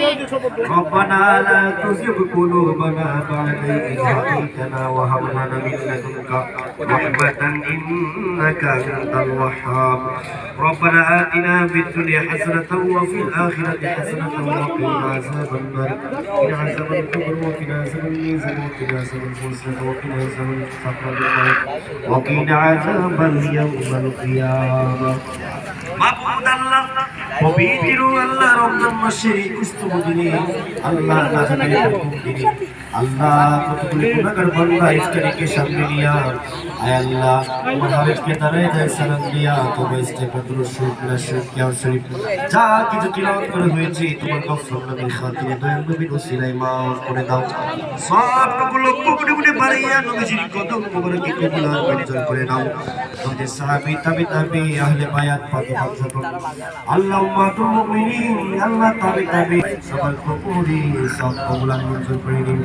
ربنا لا تزغ قلوبنا بعد إذ هديتنا وهب لنا من لدنك رحمة إنك أنت الوهاب ربنا آتنا في الدنيا حسنة وفي الآخرة حسنة وقنا عذاب النار وقنا عذاب القبر وقنا عذاب الميزان وقنا عذاب الفسق وقنا عذاب الفقر وقنا عذاب اليوم القيامة মাবুদ আল্লাহ পবিত্র আল্লাহ রমজান মাসের 21তম দিনে আল্লাহ নাজাতের প্রথম দিনে আল্লাহ কতগুলো গুনাহগার বান্দা ইফতারিকে সামনে নিয়া আয় আল্লাহ তোমার হাবিবকে দাঁড়ায় দেয় সালাম দিয়া তওবা ইস্তেগফার শরীফ না শরীফ কিয়াম শরীফ যা কিছু তিলাওয়াত করা হয়েছে তোমার গফর নবীর খাতিরে দয়াল নবীর ওসিলায় মাফ করে দাও সবটুকু লক্ষ্য করে করে বাড়িয়া নবীজির কদম মোবারকে কবুল আর মঞ্জুর করে নাও তোমাদের সাহাবী তাবি আহলে বায়াত পাক আল্লাহ উম্মাতুল মুমিনিন আল্লাহ তাবি সবার কবুলি সব কবুল আর মঞ্জুর করে নিন